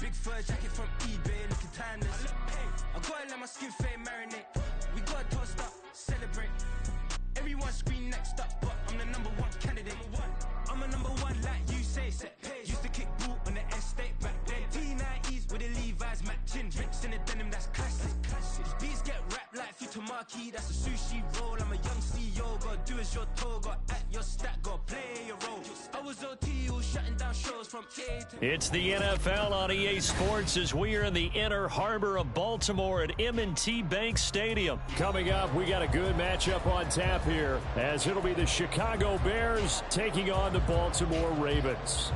Big fur jacket from eBay, looking timeless. I gotta let my skin fade marinate. We gotta toast up, celebrate. Everyone scream next up, but I'm the #1 candidate. I'm a #1 like you say. Used to kick ball on the estate back then. T90s with the Levi's matching. Rips in the denim, that's classic. Beats get wrapped like Futamaki, that's a sushi roll. I'm a young CEO, gotta do as you're told. Gotta act your stat, gotta play your role. I was OT, all shutting down shows from A to... It's the NFL on EA Sports as we are in the inner harbor of Baltimore at M&T Bank Stadium. Coming up, we got a good matchup on tap here, as it'll be the Chicago Bears taking on the Baltimore Ravens.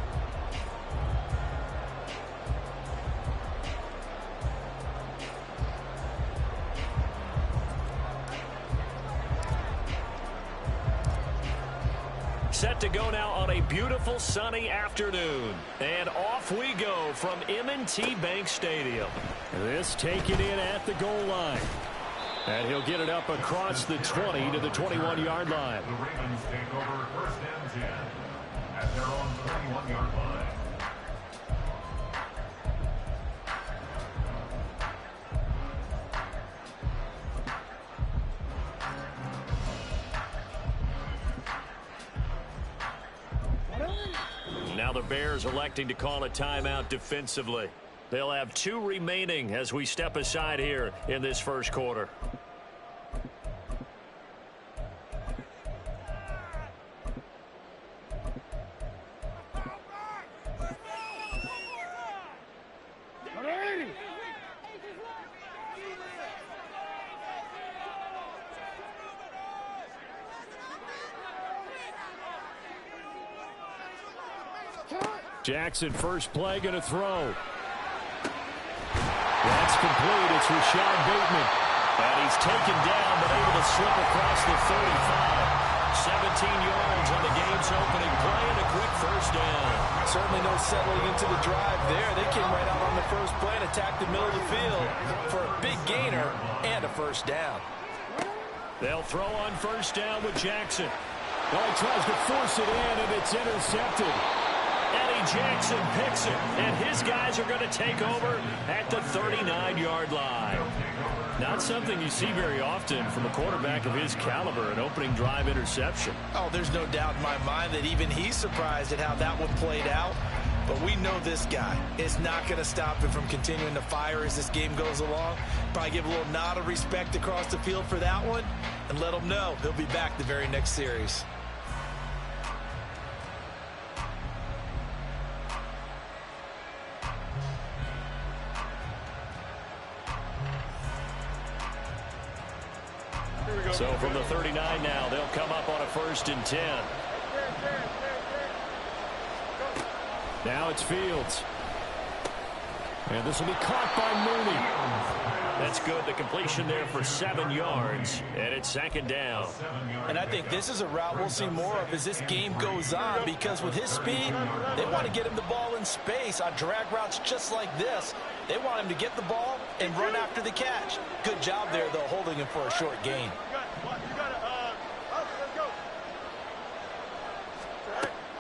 Set to go now on a beautiful sunny afternoon. And off we go from M&T Bank Stadium. This taken in at the goal line. And he'll get it up across the 20 to the 21-yard line. The Ravens take over 1st and 10 at their own 21-yard line. Now the Bears electing to call a timeout defensively. They'll have 2 remaining as we step aside here in this first quarter. Jackson, first play, going to throw. That's complete. It's Rashad Bateman. And he's taken down, but able to slip across the 35. 17 yards on the game's opening play and a quick first down. Certainly no settling into the drive there. They came right out on the first play and attacked the middle of the field for a big gainer and a first down. They'll throw on first down with Jackson. Well, he tries to force it in, and it's intercepted. Eddie Jackson picks it, and his guys are going to take over at the 39-yard line. Not something you see very often from a quarterback of his caliber, an opening drive interception. Oh, there's no doubt in my mind that even he's surprised at how that one played out. But we know this guy is not going to stop him from continuing to fire as this game goes along. Probably give a little nod of respect across the field for that one and let him know he'll be back the very next series. So from the 39 now, they'll come up on a 1st and 10. Now it's Fields. And this will be caught by Mooney. That's good. The completion there for 7 yards. And it's 2nd down. And I think this is a route we'll see more of as this game goes on, because with his speed, they want to get him the ball in space on drag routes just like this. They want him to get the ball and run after the catch. Good job there, though, holding him for a short gain.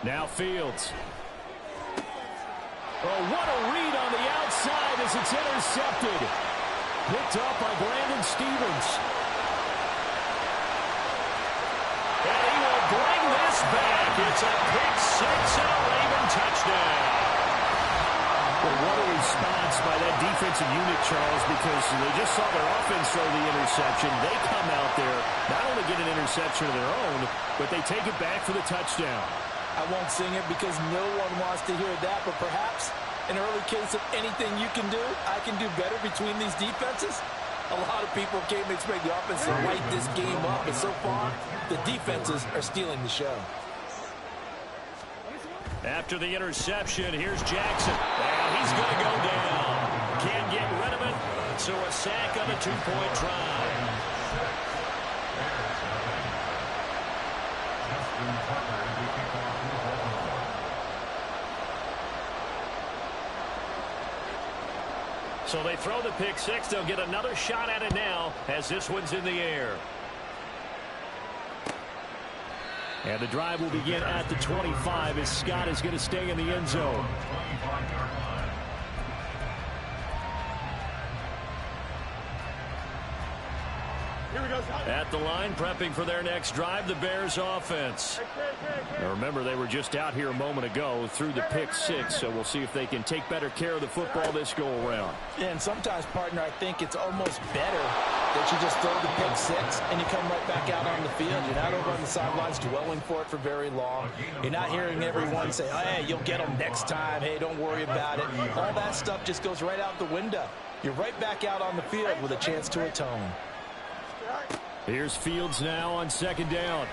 Now Fields. Oh, what a read on the outside as it's intercepted. Picked up by Brandon Stevens. And he will bring this back. It's a pick 6 and a Raven touchdown. Well, what a response by that defensive unit, Charles, because they just saw their offense throw the interception. They come out there, not only get an interception of their own, but they take it back for the touchdown. I won't sing it because no one wants to hear that, but perhaps an early case of anything you can do, I can do better between these defenses. A lot of people came to expect the offense to light this game up, and so far, the defenses are stealing the show. After the interception, here's Jackson. And he's going to go down. Can't get rid of it, so a sack on a 2-point try. So they throw the pick 6. They'll get another shot at it now as this one's in the air. And the drive will begin at the 25 as Scott is going to stay in the end zone. At the line, prepping for their next drive, the Bears offense. Now remember, they were just out here a moment ago through the pick six, so we'll see if they can take better care of the football this go-around. Yeah, and sometimes, partner, I think it's almost better that you just throw the pick six and you come right back out on the field. You're not over on the sidelines dwelling for it for very long. You're not hearing everyone say, oh, hey, you'll get them next time. Hey, don't worry about it. All that stuff just goes right out the window. You're right back out on the field with a chance to atone. Here's Fields now on second down.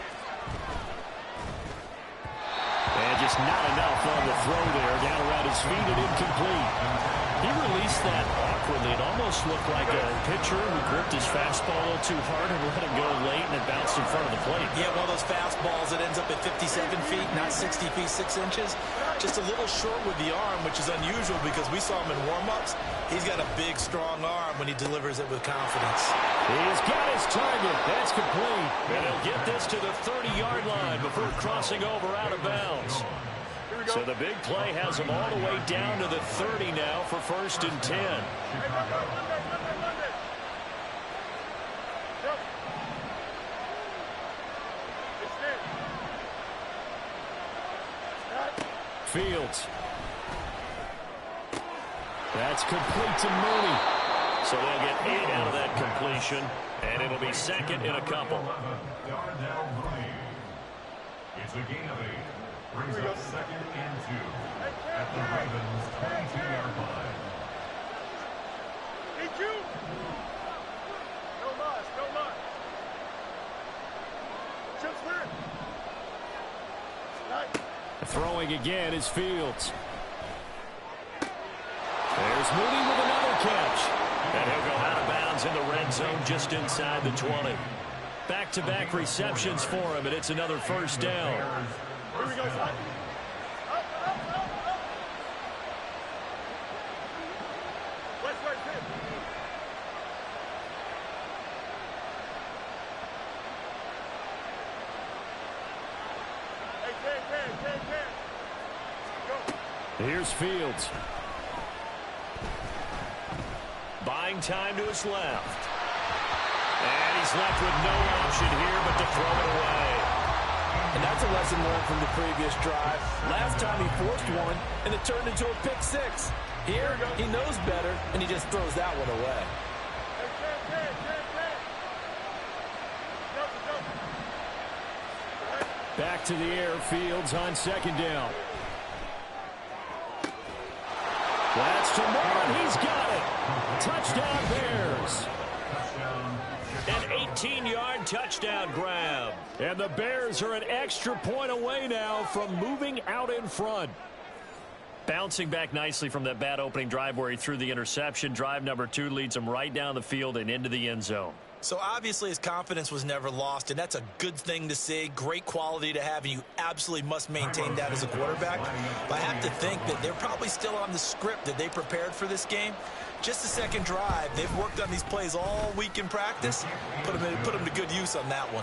And just not enough on the throw there. Down around his feet and incomplete. He released that awkwardly. It almost looked like a pitcher who gripped his fastball a little too hard and let him go late, and it bounced in front of the plate. Yeah, one of those fastballs that ends up at 57 feet, not 60 feet, 6 inches. Just a little short with the arm, which is unusual because we saw him in warm-ups. He's got a big, strong arm when he delivers it with confidence. He's got his target. That's complete. And he'll get this to the 30-yard line before crossing over out of bounds. So the big play has him all the way down to the 30 now for 1st and 10. Fields. That's complete to Mooney. So they'll get 8 out of that completion, and it'll be second in a couple. Darnell Mooney. It's a gain of 8. Brings up 2nd and 2 at the Ravens' 22-yard line. Throwing again is Fields. There's Mooney with another catch. And he'll go out of bounds in the red zone just inside the 20. Back-to-back receptions for him, and it's another 1st down. Here we go, son. West, hit. Hey, 10. Go. Here's Fields. Buying time to his left. And he's left with no option here but to throw it away. And that's a lesson learned from the previous drive. Last time he forced one, and it turned into a pick six. Here, he knows better, and he just throws that one away. Back to the air, Fields on 2nd down. That's to Moore, he's got it. Touchdown Bears. An 18-yard touchdown grab. And the Bears are an extra point away now from moving out in front. Bouncing back nicely from that bad opening drive where he threw the interception. Drive number 2 leads him right down the field and into the end zone. So obviously his confidence was never lost, and that's a good thing to see. Great quality to have, and you absolutely must maintain that as a quarterback. But I have to think that they're probably still on the script that they prepared for this game. Just the second drive. They've worked on these plays all week in practice. Put them to good use on that one.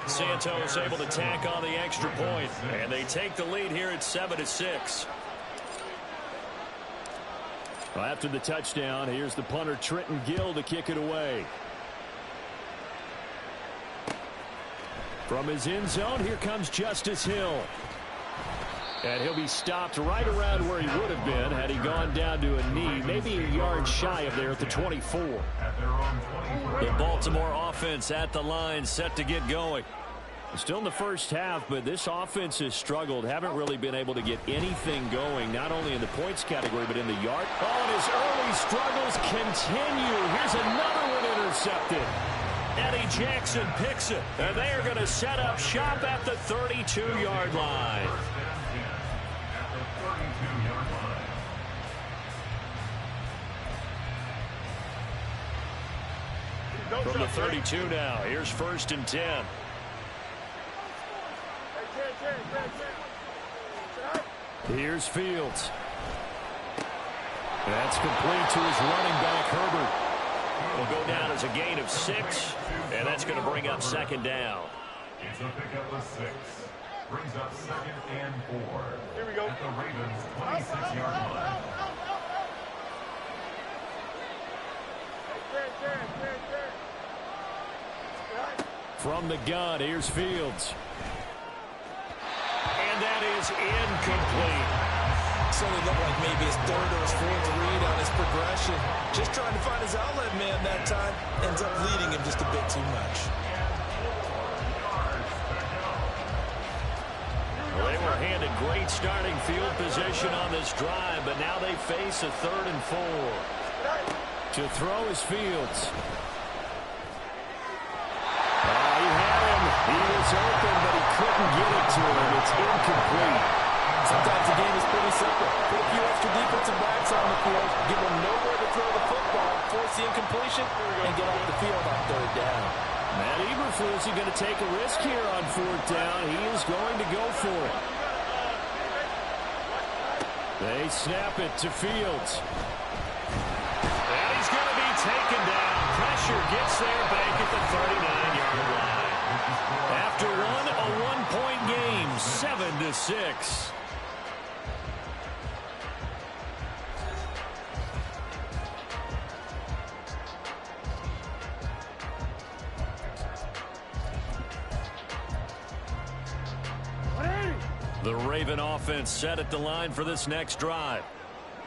Santos able to tack on the extra point, and they take the lead here at 7-6. Well, after the touchdown, here's the punter Trenton Gill to kick it away. From his end zone, here comes Justice Hill. And he'll be stopped right around where he would have been had he gone down to a knee, maybe a yard shy of there at the 24. The Baltimore offense at the line, set to get going. Still in the first half, but this offense has struggled. Haven't really been able to get anything going, not only in the points category, but in the yard. Oh, and his early struggles continue. Here's another one intercepted. Eddie Jackson picks it, and they are going to set up shop at the 32-yard line. From the 32 now, here's 1st and 10. Here's Fields. That's complete to his running back, Herbert. Will go down as a gain of 6, and that's going to bring up 2nd down. It's a pickup of 6. Brings up 2nd and 4. Here we go. At the Ravens' 26-yard line. From the gun, here's Fields. And that is incomplete. So it looked like maybe his third or his fourth read on his progression. Just trying to find his outlet man that time. Ends up leading him just a bit too much. Well, they were handed great starting field position on this drive, but now they face a 3rd and 4. To throw is Fields. He had him. He was open, but he couldn't get it to him. It's incomplete. Sometimes the game is pretty simple. Put a few extra defensive backs on the field, give them nowhere to throw the football, force the incompletion, and get off the field on 3rd down. Matt Eberflus is going to take a risk here on 4th down. He is going to go for it. They snap it to Fields. And he's going to be taken down. Pressure gets there back at the 39-yard line. After one, a one-point game, 7-6. The Raven offense set at the line for this next drive.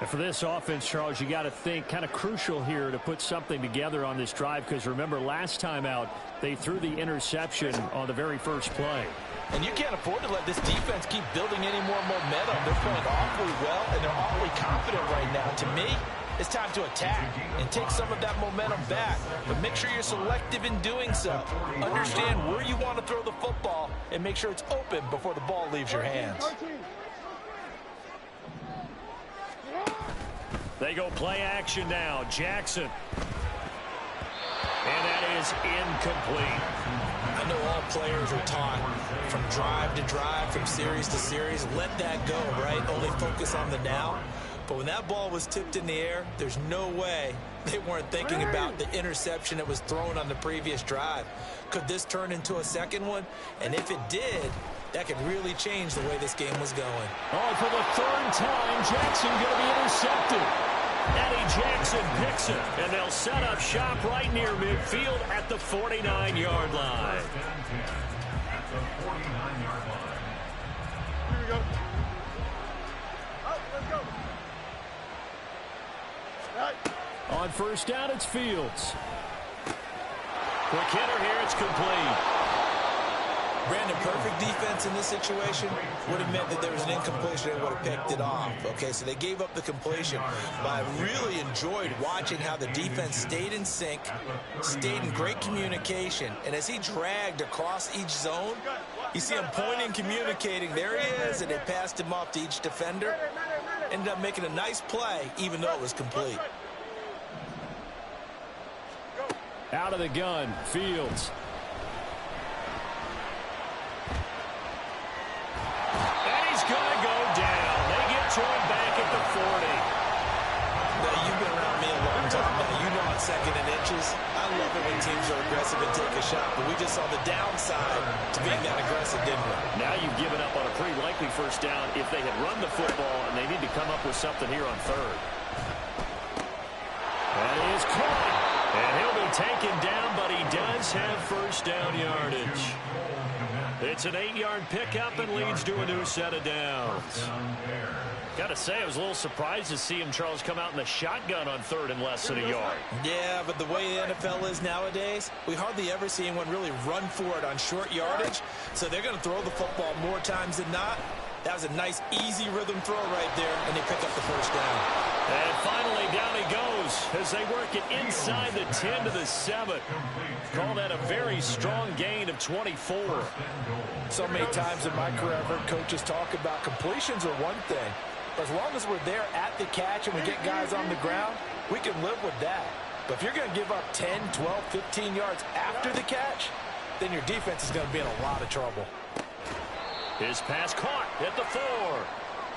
And for this offense, Charles, you got to think kind of crucial here to put something together on this drive, because remember last time out they threw the interception on the very first play. And you can't afford to let this defense keep building any more momentum. They're playing awfully well, and they're awfully confident right now. To me, it's time to attack and take some of that momentum back. But make sure you're selective in doing so. Understand where you want to throw the football and make sure it's open before the ball leaves your hands. They go play action now. Jackson. And that is incomplete. I know all players are taught from drive to drive, from series to series, let that go, right? Only focus on the now. But when that ball was tipped in the air, there's no way they weren't thinking about the interception that was thrown on the previous drive. Could this turn into a second one? And if it did, that could really change the way this game was going. Oh, for the 3rd time, Jackson going to be intercepted. Eddie Jackson picks it, and they'll set up shop right near midfield at the 49-yard line. Here we go. Up, let's go. Right. On 1st down, it's Fields. Quick hitter here, it's complete. Brandon, perfect defense in this situation would have meant that there was an incompletion and would have picked it off. Okay, so they gave up the completion. But I really enjoyed watching how the defense stayed in sync, stayed in great communication. And as he dragged across each zone, you see him pointing, communicating. There he is, and they passed him off to each defender. Ended up making a nice play, even though it was complete. Out of the gun, Fields. Going to go down. They get to him back at the 40. Now, you've been around me a long time now. You know on 2nd and inches, I love it when teams are aggressive and take a shot, but we just saw the downside to being that aggressive, didn't we? Now you've given up on a pretty likely 1st down if they had run the football, and they need to come up with something here on 3rd. That is caught. And he'll be taken down, but he does have 1st down yardage. It's an 8-yard pickup and leads to a new set of downs. Got to say, I was a little surprised to see him, Charles, come out in the shotgun on 3rd and less than a yard. Yeah, but the way the NFL is nowadays, we hardly ever see anyone really run for it on short yardage. So they're going to throw the football more times than not. That was a nice, easy rhythm throw right there, and they pick up the 1st down. And finally, down he goes as they work it inside the 10 to the 7. Call that a very strong gain of 24. So many times in my career, I've heard coaches talk about completions are one thing. But as long as we're there at the catch and we get guys on the ground, we can live with that. But if you're going to give up 10, 12, 15 yards after the catch, then your defense is going to be in a lot of trouble. His pass caught at the 4.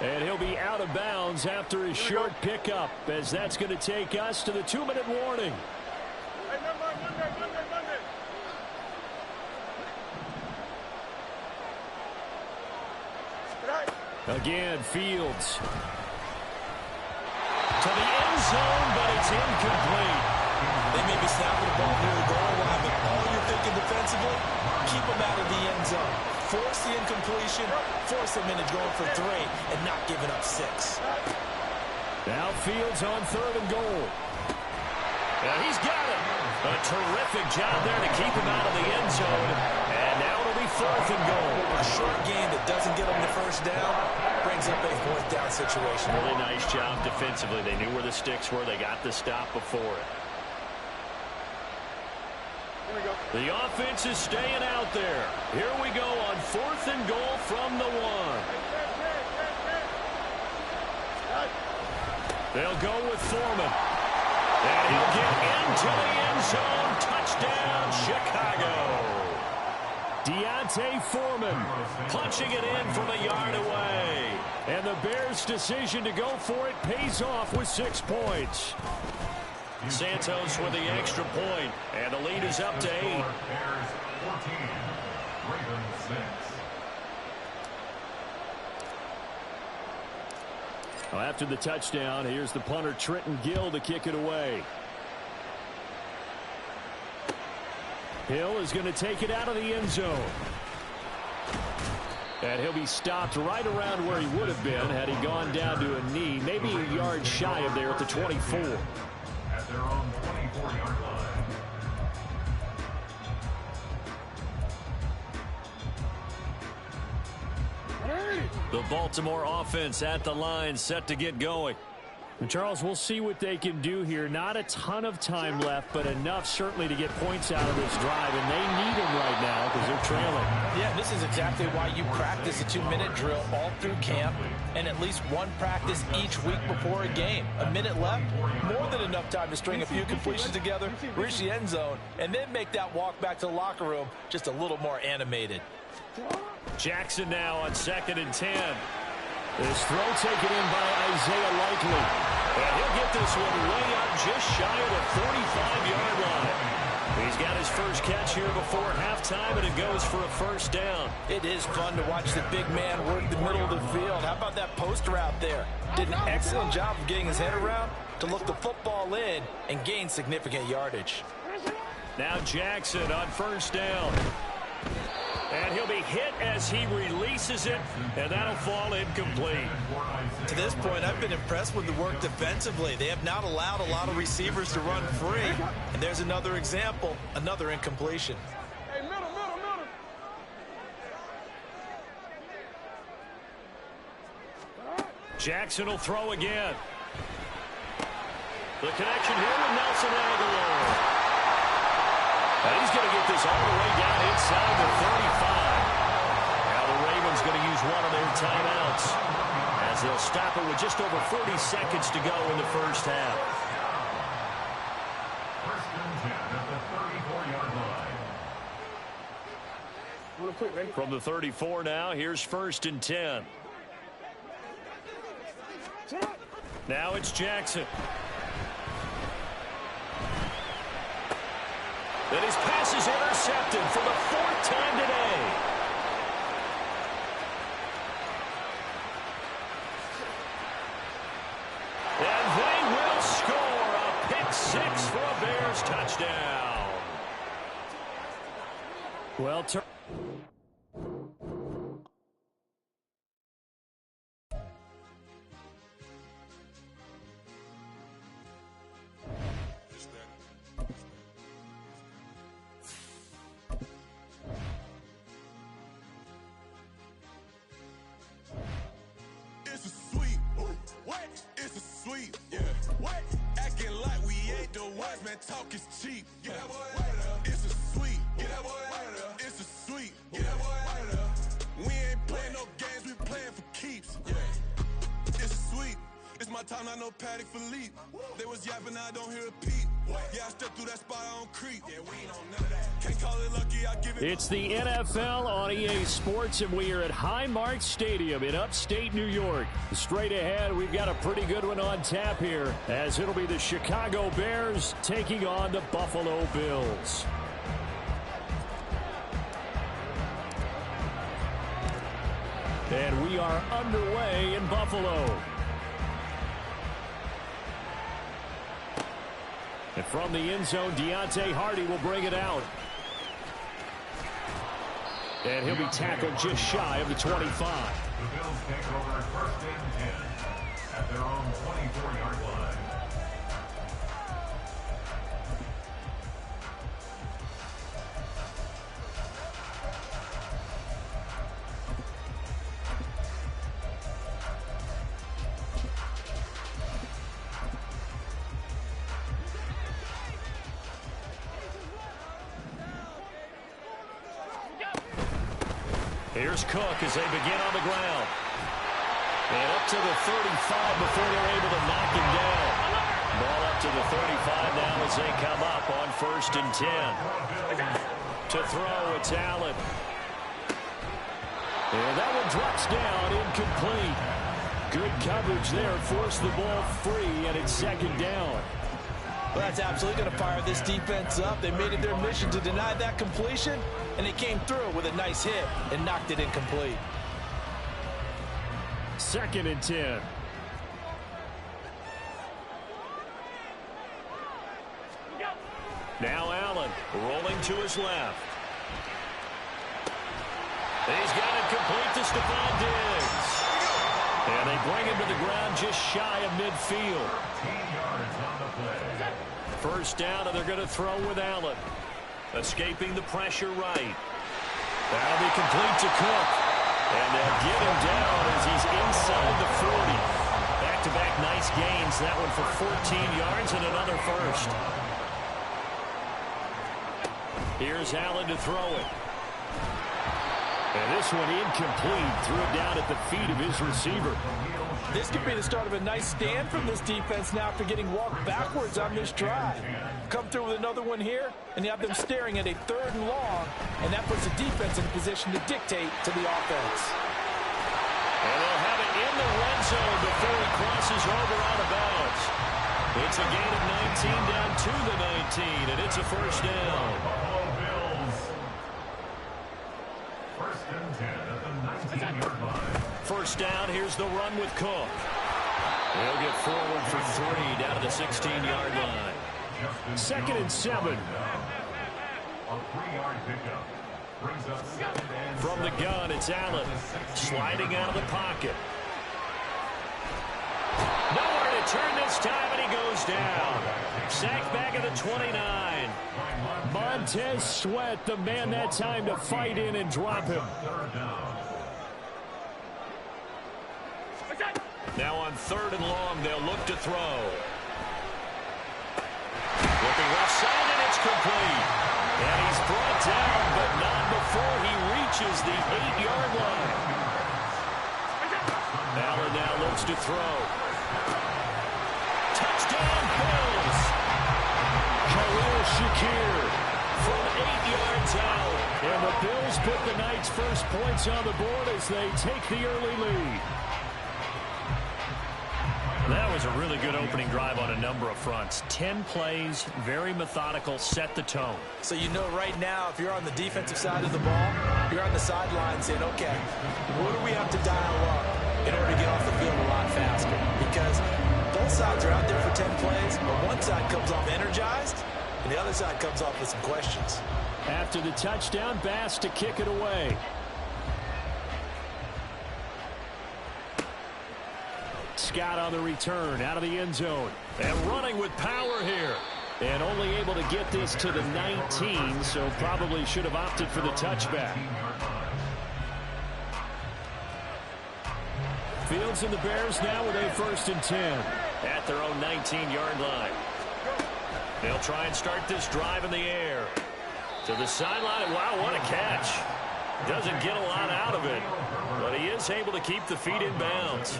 And he'll be out of bounds after his short pickup, as that's going to take us to the 2-minute warning. Hey, Monday. Right. Again, Fields. To the end zone, but it's incomplete. They may be snapping the ball near the goal line, but all you're thinking thinking defensively? Keep them out of the end zone. Force the incompletion, force them into going for 3 and not giving up 6. Now Fields on 3rd and goal. And he's got it. A terrific job there to keep him out of the end zone. And now it'll be 4th and goal. A short gain that doesn't get them the first down brings up a 4th down situation. Really nice job defensively. They knew where the sticks were. They got the stop before it. The offense is staying out there. Here we go on 4th and goal from the 1. They'll go with Foreman. And he'll get into the end zone. Touchdown, Chicago. Deontay Foreman punching it in from a yard away. And the Bears' decision to go for it pays off with 6 points. Santos with the extra point, and the lead is up to 8. Bears 14, Ravens 6. Well, after the touchdown, here's the punter Trenton Gill to kick it away. Hill is going to take it out of the end zone. And he'll be stopped right around where he would have been had he gone down to a knee, maybe a yard shy of there at the 24. At their own 24-yard line. The Baltimore offense at the line, set to get going. And Charles, we'll see what they can do here. Not a ton of time left, but enough certainly to get points out of this drive, and they need them right now because they're trailing. Yeah, this is exactly why you practice a 2-minute drill all through camp and at least one practice each week before a game. A minute left, more than enough time to string a few completions together, reach the end zone, and then make that walk back to the locker room just a little more animated. Jackson now on 2nd and 10. This throw taken in by Isaiah Likely. And he'll get this one way up just shy of the 45-yard line. He's got his first catch here before halftime, and it goes for a first down. It is fun to watch the big man work the middle of the field. How about that post route there? Did an excellent job of getting his head around to look the football in and gain significant yardage. Now Jackson on first down. And he'll be hit as he releases it, and that'll fall incomplete. To this point, I've been impressed with the work defensively. They have not allowed a lot of receivers to run free. And there's another example, another incompletion. Hey, middle. Jackson will throw again. The connection here with Nelson Aguilar. And he's going to get this all the way down inside the 35. Now the Ravens going to use one of their timeouts as they'll stop it with just over 40 seconds to go in the first half. First and 10 at the 34-yard line. From the 34 now, here's 1st and 10. Now it's Jackson. Then his pass is intercepted for the 4th time today. And they will score a pick-6 for a Bears touchdown. Well, Talk is cheap. Get that boy out of there. It's a sweet. Get that boy out of there. It's a sweet. Get that boy out of there. We ain't playing no games. We playing for keeps. Yeah. It's sweet. It's my time. Not no Paddock for leap. They was yapping. I don't hear a peep. Yeah, I stepped through that spot. I don't creep. Yeah, we ain't on none of that. Can't call it lucky. I give it. It's the NFL on EA Sports, and we are at Highmark Stadium in upstate New York. Straight ahead, we've got a pretty good one on tap here, as it'll be the Chicago Bears taking on the Buffalo Bills. And we are underway in Buffalo. And from the end zone, Deontay Hardy will bring it out. And he'll be tackled just shy of the 25. The Bills take over 1st and 10 at their own 24-yard line. Here's Cook as they begin on the ground. And up to the 35 before they're able to knock him down. Ball up to the 35 now as they come up on 1st and 10. To throw, it's Allen. And that one drops down, incomplete. Good coverage there, forced the ball free, and it's 2nd down. Well, that's absolutely going to fire this defense up. They made it their mission to deny that completion, and they came through with a nice hit and knocked it incomplete. 2nd and 10. Now Allen rolling to his left. He's got it complete to Stephon Diggs. And they bring him to the ground just shy of midfield. 10 yards on the play. 1st down, and they're going to throw with Allen. Escaping the pressure right. That'll be complete to Cook. And they'll get him down as he's inside the 40. Back-to-back nice gains. That one for 14 yards and another 1st. Here's Allen to throw it. And this one incomplete. Threw it down at the feet of his receiver. This could be the start of a nice stand from this defense now after getting walked backwards on this drive. Come through with another one here, and you have them staring at a 3rd and long, and that puts the defense in a position to dictate to the offense. And they'll have it in the red zone before he crosses over out of bounds. It's a gain of 19 down to the 19, and it's a 1st down. Buffalo Bills. 1st and 10 at the 19-yard line. 1st down, here's the run with Cook. He'll get forward for 3 down to the 16-yard line. 2nd and 7. A 3-yard pickup brings up 2nd and From the gun, it's Allen sliding out of the pocket. Nowhere to turn this time, and he goes down. Sacked back at the 29. Montez Sweat, the man that time to fight in and drop him. 3rd down. Now on 3rd and long, they'll look to throw. Looking left side, and it's complete. And he's brought down, but not before he reaches the 8-yard line. Allen now looks to throw. Touchdown, Bills. Khalil Shakir from 8 yards out. And the Bills put the Knights' first points on the board as they take the early lead. That was a really good opening drive on a number of fronts. 10 plays, very methodical, set the tone. So you know right now, if you're on the defensive side of the ball, you're on the sideline saying, okay, what do we have to dial up in order to get off the field a lot faster? Because both sides are out there for 10 plays, but one side comes off energized, and the other side comes off with some questions. After the touchdown, Bass to kick it away. Scott on the return out of the end zone. And running with power here. And only able to get this to the 19, so probably should have opted for the touchback. Fields and the Bears now with a 1st and 10 at their own 19-yard line. They'll try and start this drive in the air. To the sideline. Wow, what a catch. Doesn't get a lot out of it, but he is able to keep the feet in bounds.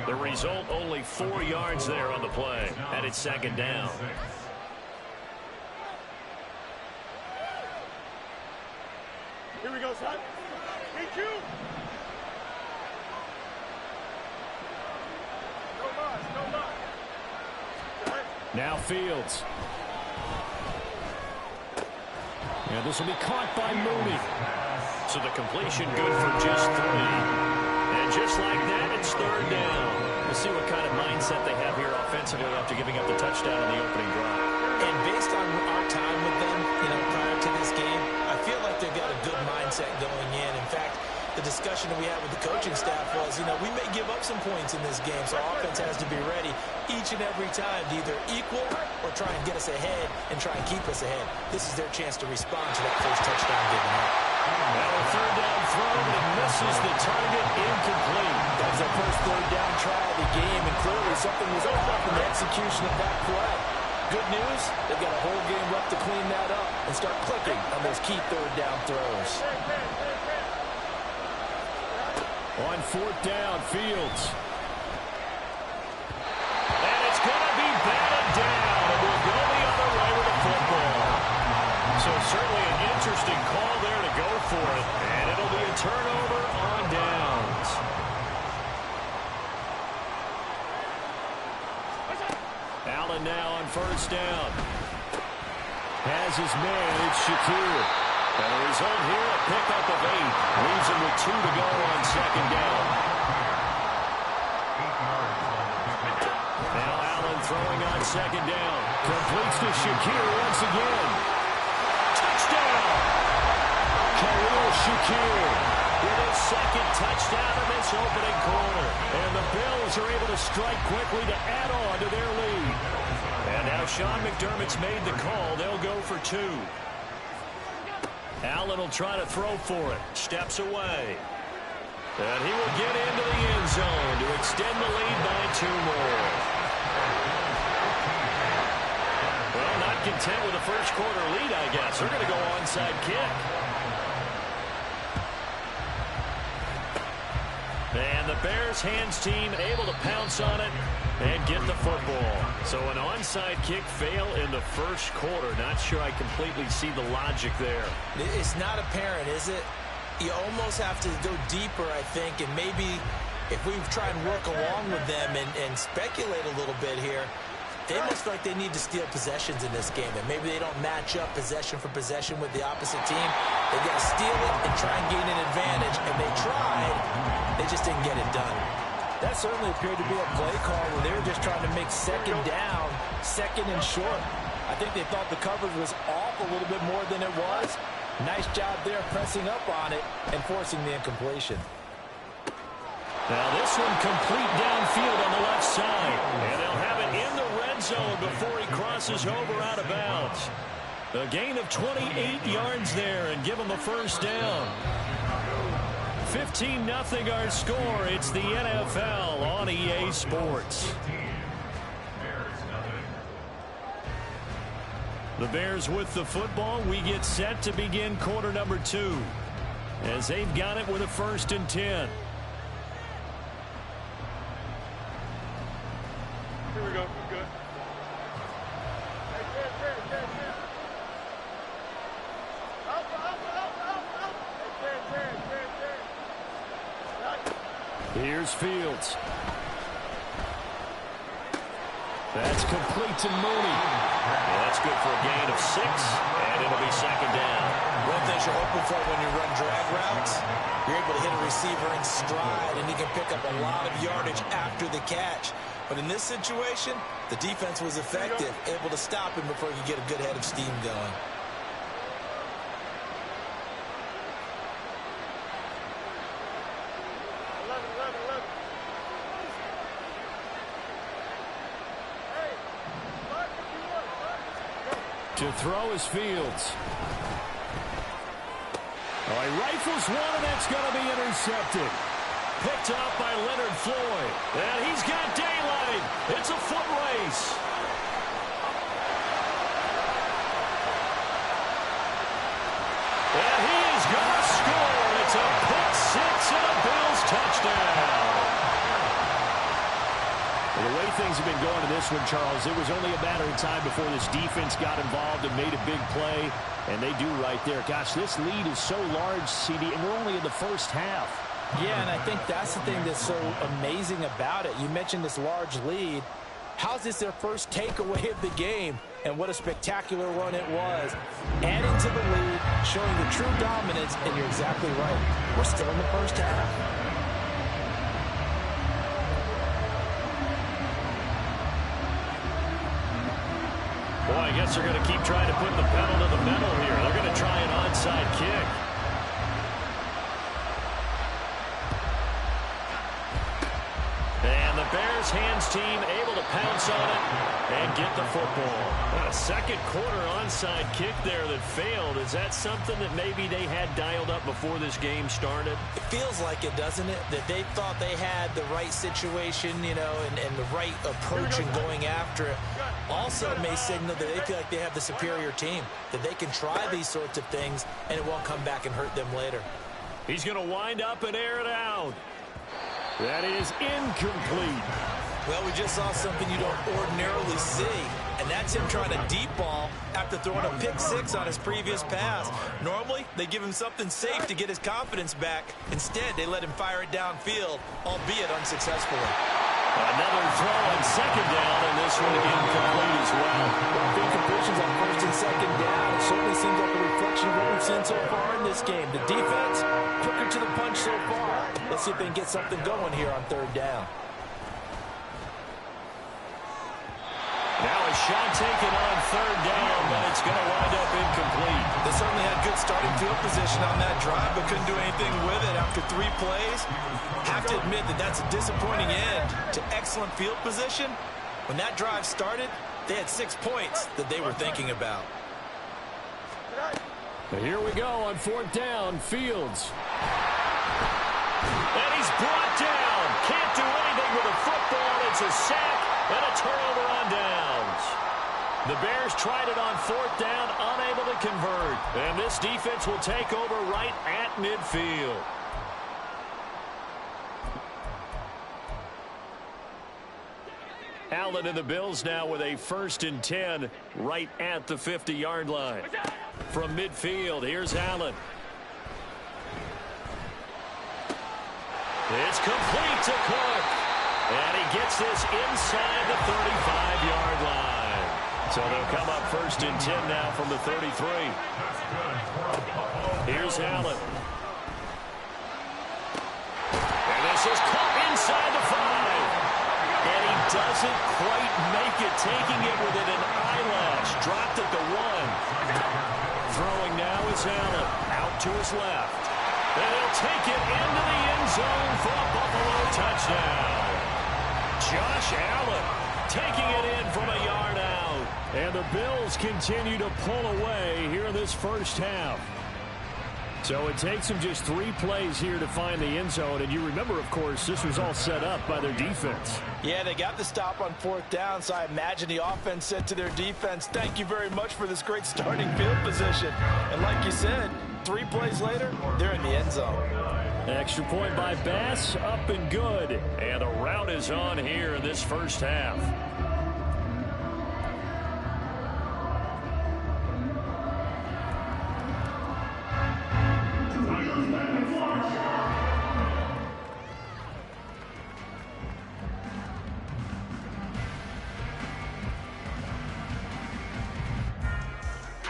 The result, only 4 yards there on the play, and it's 2nd down. Here we go, son. Thank you. No loss, no loss. Now Fields. And this will be caught by Mooney. So the completion good for just 3. And just like that, it's 3rd down. We'll see what kind of mindset they have here offensively after giving up the touchdown on the opening drive. And based on our time with them, prior to this game, I feel like they've got a good mindset going in. In fact, the discussion that we had with the coaching staff was, we may give up some points in this game, so our offense has to be ready each and every time to either equal or try and get us ahead and try and keep us ahead. This is their chance to respond to that first touchdown given up. Now a third down throw, and it misses the target, incomplete. That was their first third down try of the game, and clearly something was off in the execution of that play. Good news, they've got a whole game left to clean that up and start clicking on those key third down throws. On fourth down, Fields. And it's going to be batted down, and we'll go the other way with the football. So certainly an interesting call there to go for it, and it'll be a turnover on downs. Allen now on first down. Has his man, it's Shakir. And the result here, a pickup of 8. Leaves him with 2 to go on second down. Now Allen throwing on second down. Completes to Shakir once again. Touchdown! Khalil Shakir with his second touchdown in this opening quarter. And the Bills are able to strike quickly to add on to their lead. And now Sean McDermott's made the call. They'll go for 2. Allen will try to throw for it. Steps away. And he will get into the end zone to extend the lead by 2 more. Well, not content with the first quarter lead, I guess. They're going to go onside kick. And the Bears hands team able to pounce on it and get the football. So an onside kick fail in the first quarter. Not sure I completely see the logic there. It's not apparent, is it? You almost have to go deeper, I think, and maybe if we try and work along with them and speculate a little bit here, they almost like they need to steal possessions in this game, and maybe they don't match up possession for possession with the opposite team. They've got to steal it and try and gain an advantage, and they tried. They just didn't get it done. That certainly appeared to be a play call where they were just trying to make second down, second and short. I think they thought the coverage was off a little bit more than it was. Nice job there pressing up on it and forcing the incompletion. Now this one complete downfield on the left side. And they'll have it in the red zone before he crosses over out of bounds. A gain of 28 yards there and give him a first down. 15-0 our score. It's the NFL on EA Sports. The Bears with the football. We get set to begin quarter number 2 as they've got it with a 1st and 10. Here we go. Good. Here's Fields. That's complete to Mooney. Yeah, that's good for a gain of 6, and it'll be second down. One thing you're hoping for when you run drag routes, you're able to hit a receiver in stride, and he can pick up a lot of yardage after the catch. But in this situation, the defense was effective, able to stop him before he could get a good head of steam going. To throw is Fields. Oh, he rifles one, and that's going to be intercepted. Picked up by Leonard Floyd. And he's got daylight. It's a foot race. And he is going to score. It's a pick 6 and a Bills touchdown. Well, the way things have been going in this one, Charles, it was only a matter of time before this defense got involved and made a big play, and they do right there. Gosh, this lead is so large, CD, and we're only in the first half. Yeah, and I think that's the thing that's so amazing about it. You mentioned this large lead. How's this their first takeaway of the game? And what a spectacular run it was. Adding to the lead, showing the true dominance, and you're exactly right. We're still in the first half. Boy, I guess they're going to keep trying to put the pedal to the metal here. They're going to try an onside kick. And the Bears hands team able to pounce on it and get the football. A second quarter onside kick there that failed. Is that something that maybe they had dialed up before this game started? It feels like it, doesn't it? That they thought they had the right situation, and the right approach in going after it. Also may signal that they feel like they have the superior team, that they can try these sorts of things and it won't come back and hurt them later. He's going to wind up and air it out. That is incomplete. Well, we just saw something you don't ordinarily see, and that's him trying to deep ball after throwing a pick six on his previous pass. Normally, they give him something safe to get his confidence back. Instead, they let him fire it downfield, albeit unsuccessfully. Another throw on second down, and this one incomplete as well. Big completions on first and second down. It certainly seems like a reflection of what we've seen so far in this game. The defense, quicker to the punch so far. Let's see if they can get something going here on third down. Now a shot taken on third down, but it's going to wind up incomplete. They certainly had good starting field position on that drive, but couldn't do anything with it after 3 plays. Have to admit that that's a disappointing end to excellent field position. When that drive started, they had 6 points that they were thinking about. Here we go on fourth down, Fields. And he's brought down. Can't do anything with the football. It's a sack and a turnover on downs. The Bears tried it on fourth down, unable to convert. And this defense will take over right at midfield. Allen and the Bills now with a 1st and 10 right at the 50-yard line. From midfield, here's Allen. It's complete to Cook. And he gets this inside the 35-yard line. So they'll come up 1st and 10 now from the 33. Here's Allen. And this is caught inside the 5. And he doesn't quite make it, taking it within an eyelash. Dropped at the 1. Throwing now is Allen. Out to his left. And he'll take it into the end zone for a Buffalo touchdown. Josh Allen taking it in from a yard out. And the Bills continue to pull away here in this first half. So it takes them just 3 plays here to find the end zone. And you remember, of course, this was all set up by their defense. Yeah, they got the stop on fourth down, so I imagine the offense said to their defense, thank you very much for this great starting field position. And like you said, 3 plays later, they're in the end zone. Extra point by Bass, up and good. And the route is on here in this first half.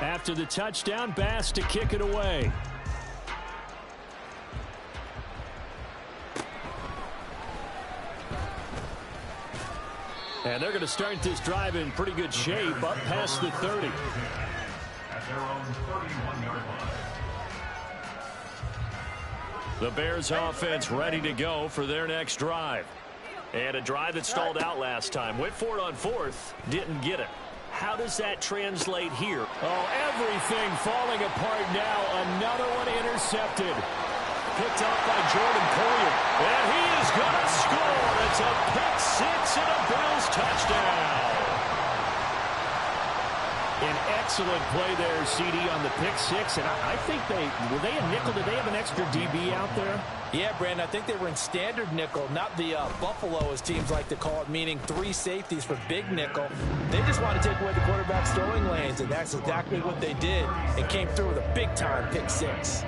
After the touchdown, Bass to kick it away. And they're going to start this drive in pretty good shape, up past the 30. At their own 31-yard line. The Bears offense ready to go for their next drive. And a drive that stalled out last time. Went for it on 4th, didn't get it. How does that translate here? Oh, everything falling apart now. Another one intercepted. Picked up by Jordan Poyer. And he is going to score. It's a pick 6 and a Bills touchdown. An excellent play there, CD, on the pick 6. And I think were they a nickel? Did they have an extra DB out there? Yeah, Brandon, I think they were in standard nickel, not the Buffalo, as teams like to call it, meaning 3 safeties for big nickel. They just want to take away the quarterback's throwing lanes, and that's exactly what they did, and came through with a big-time pick 6.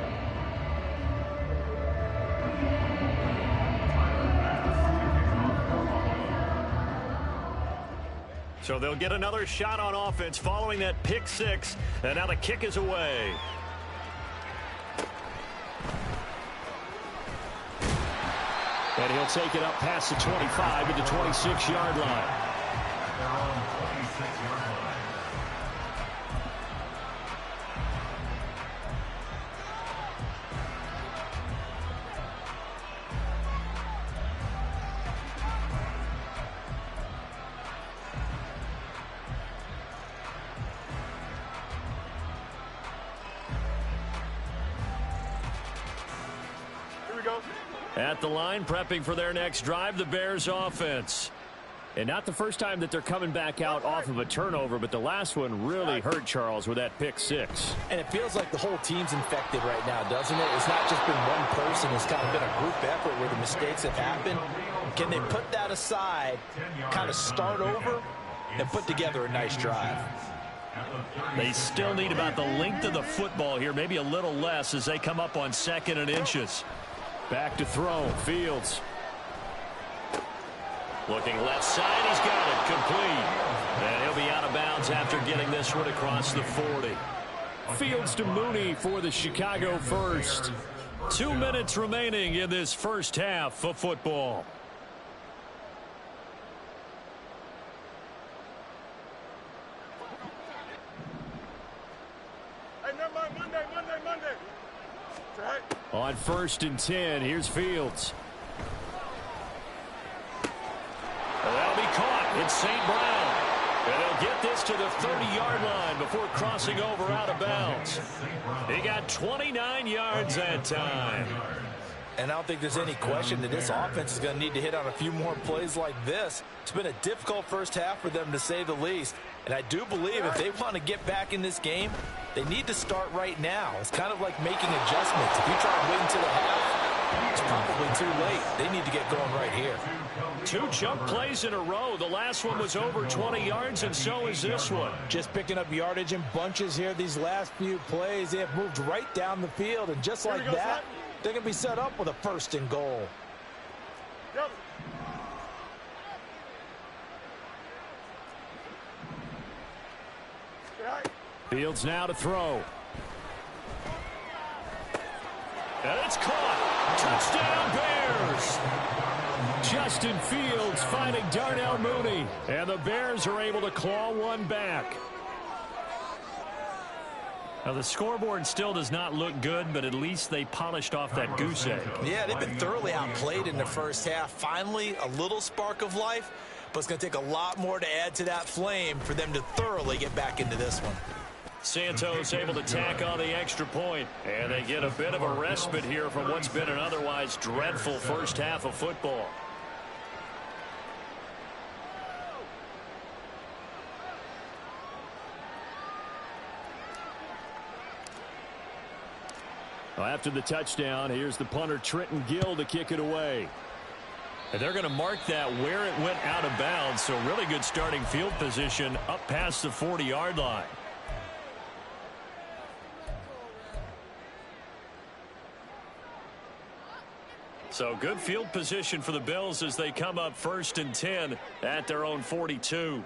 So they'll get another shot on offense following that pick 6, and now the kick is away. And he'll take it up past the 25 to the 26-yard line. At the line, prepping for their next drive, the Bears offense. And not the first time that they're coming back out off of a turnover, but the last one really hurt Charles with that pick six. And it feels like the whole team's infected right now, doesn't it? It's not just been one person. It's kind of been a group effort where the mistakes have happened. Can they put that aside, kind of start over, and put together a nice drive? They still need about the length of the football here, maybe a little less as they come up on 2nd and inches. Back to throw, Fields. Looking left side, he's got it, complete. And he'll be out of bounds after getting this one across the 40. Fields to Mooney for the Chicago first. 2 minutes remaining in this first half of football. Hey, never mind, Monday. Right. On 1st and 10, here's Fields. That'll be caught. It's St. Brown. And he'll get this to the 30-yard line before crossing over out of bounds. He got 29 yards that time. And I don't think there's any question that this offense is going to need to hit on a few more plays like this. It's been a difficult first half for them, to say the least. And I do believe if they want to get back in this game, they need to start right now. It's kind of like making adjustments. If you try and wait until the half, it's probably too late. They need to get going right here. 2 jump plays in a row. The last one was over 20 yards, and so is this one. Just picking up yardage in bunches here. These last few plays, they have moved right down the field. And just like that, they're going to be set up with a 1st and goal. Yep. Fields now to throw. And it's caught. Touchdown, Bears. Justin Fields finding Darnell Mooney. And the Bears are able to claw one back. Now, the scoreboard still does not look good, but at least they polished off that goose egg. Yeah, they've been thoroughly outplayed in the first half. Finally, a little spark of life, but it's going to take a lot more to add to that flame for them to thoroughly get back into this one. Santos able to tack on the extra point, and they get a bit of a respite here from what's been an otherwise dreadful first half of football. Well, after the touchdown, here's the punter Trenton Gill to kick it away. And they're going to mark that where it went out of bounds, so really good starting field position up past the 40-yard line. So good field position for the Bills as they come up 1st and 10 at their own 42.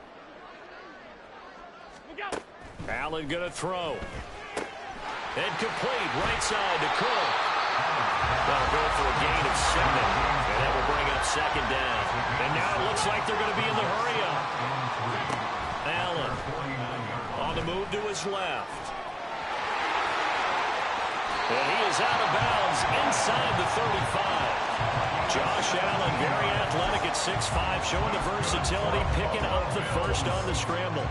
Allen going to throw. And complete right side to Cook. That'll go for a gain of 7. And that will bring up 2nd down. And now it looks like they're going to be in the hurry up. Allen on the move to his left. And he is out of bounds inside the 35. Josh Allen, very athletic at 6'5", showing the versatility, picking up the first on the scramble.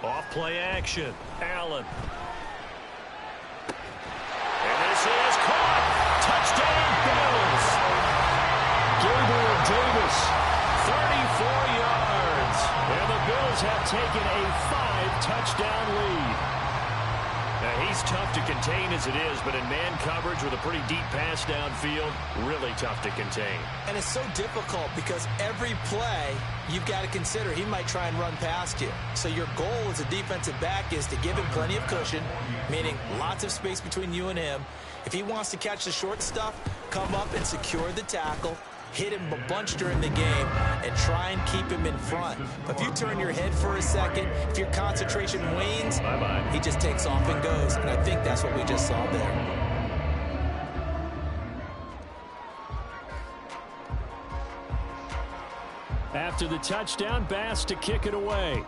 Off play action. Allen. And this is caught. Touchdown, Bills. Gabriel Davis, 34 yards. And the Bills have taken a 5-touchdown lead. Now, he's tough to contain as it is, but in man coverage with a pretty deep pass downfield, really tough to contain. And it's so difficult because every play you've got to consider he might try and run past you. So your goal as a defensive back is to give him plenty of cushion, meaning lots of space between you and him. If he wants to catch the short stuff, come up and secure the tackle, hit him a bunch during the game, and try and keep him in front. But if you turn your head for a second, if your concentration wanes, he just takes off and goes. And I think that's what we just saw there. After the touchdown, Bass to kick it away.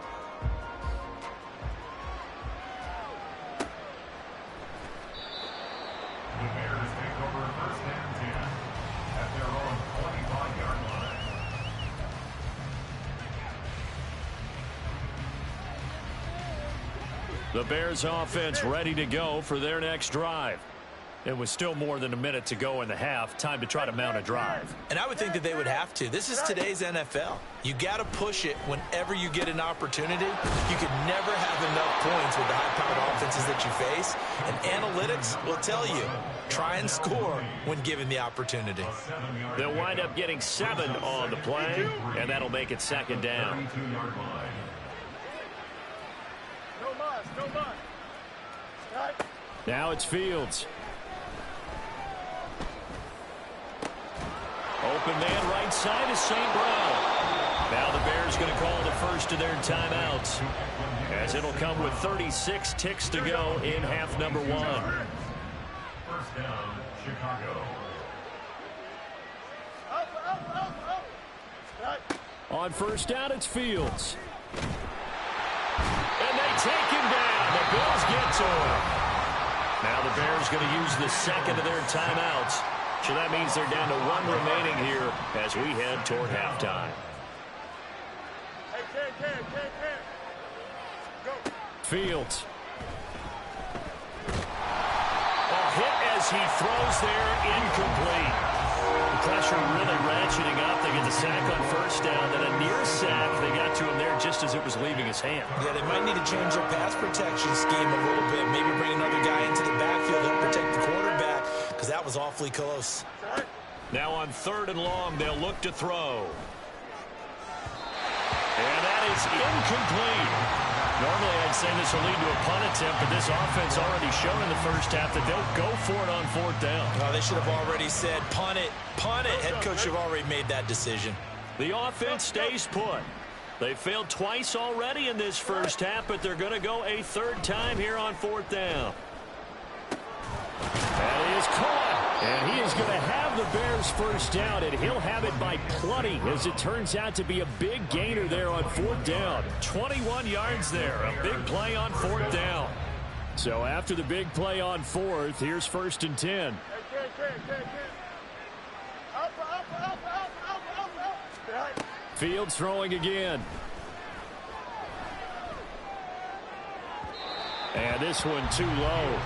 The Bears take over 1st and 10 at their own 25-yard line. The Bears offense ready to go for their next drive. It was still more than a minute to go in the half. Time to try to mount a drive. And I would think that they would have to. This is today's NFL. You got to push it whenever you get an opportunity. You can never have enough points with the high-powered offenses that you face. And analytics will tell you, try and score when given the opportunity. They'll wind up getting 7 on the play, and that'll make it second down. Now it's Fields. Open man right side is St. Brown. Now the Bears going to call the first of their timeouts, as it'll come with 36 ticks to go in half number 1. First down, Chicago. On first down, it's Fields. And they take him down. The Bills get to him. Now the Bears going to use the second of their timeouts. So that means they're down to 1 remaining here as we head toward halftime. Fields. A hit as he throws there, incomplete. The pressure really ratcheting up. They get the sack on first down, then a near sack. They got to him there just as it was leaving his hand. Yeah, they might need to change their pass protection scheme a little bit. Maybe bring another guy into the backfield to help protect the quarterback, because that was awfully close. Now on 3rd and long, they'll look to throw. And that is incomplete. Normally, I'd say this will lead to a punt attempt, but this offense already showed in the first half that they'll go for it on 4th down. Oh, they should have already said, punt it, punt it. Head coach should have already made that decision. The offense stays put. They failed twice already in this first half, but they're going to go a 3rd time here on 4th down. That is caught. And he is going to have the Bears first down, and he'll have it by plenty, as it turns out to be a big gainer there on 4th down. 21 yards there, a big play on 4th down. So after the big play on 4th, here's 1st and 10. Fields throwing again. And this one too low.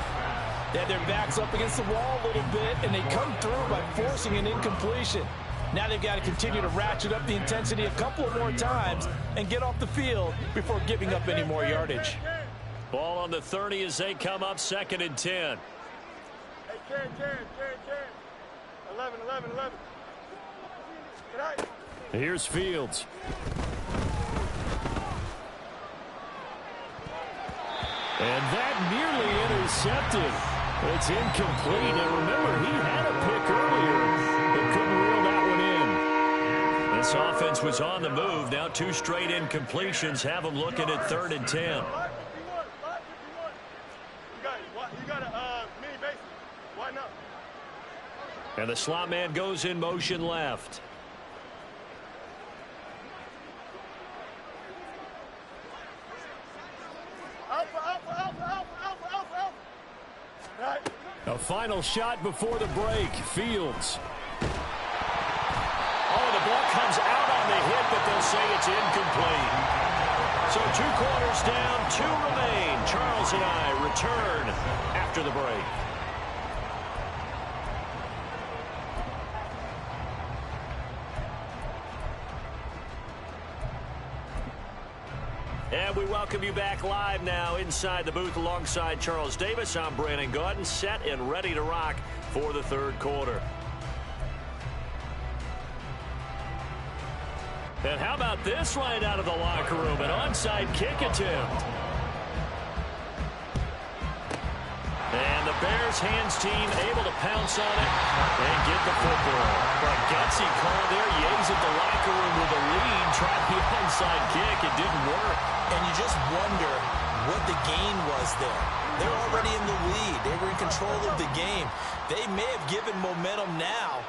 They had their backs up against the wall a little bit, and they come through by forcing an incompletion. Now they've got to continue to ratchet up the intensity a couple of more times and get off the field before giving up any more yardage. Ball on the 30 as they come up 2nd and 10. Hey, 11. Here's Fields. And that nearly intercepted. It's incomplete. And remember, he had a pick earlier, but couldn't reel that one in. This offense was on the move. Now 2 straight incompletions have them looking at 3rd and 10. You got a mini base. Why not? And the slot man goes in motion left. A final shot before the break. Fields. Oh, the ball comes out on the hit, but they'll say it's incomplete. So 2 quarters down, 2 remain. Charles and I return after the break. And we welcome you back live now inside the booth alongside Charles Davis. I'm Brandon Gaudin, set and ready to rock for the 3rd quarter. And how about this right out of the locker room? An onside kick attempt. And the Bears hands team able to pounce on it and get the football. A gutsy call there. Yates at the locker room with a lead. Tried the onside kick. It didn't work. And you just wonder what the gain was there. They're already in the lead. They were in control of the game. They may have given momentum now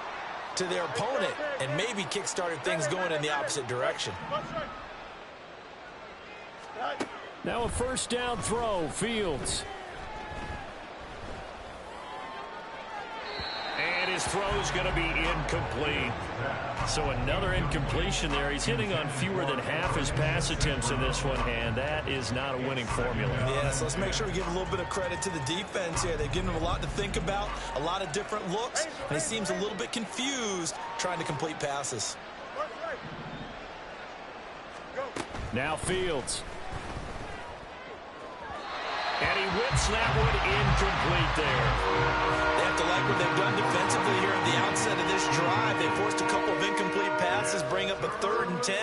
to their opponent and maybe kick-started things going in the opposite direction. Now a 1st down throw. Fields. And his throw is going to be incomplete. So another incompletion there. He's hitting on fewer than half his pass attempts in this one, and that is not a winning formula. Yeah, so let's make sure we give a little bit of credit to the defense here. They've given him a lot to think about, a lot of different looks, and he seems a little bit confused trying to complete passes. Now Fields. And he whips that one incomplete there. They have to like what they've done defensively here at the outset of this drive. They forced a couple of incomplete passes, bring up a 3rd and 10.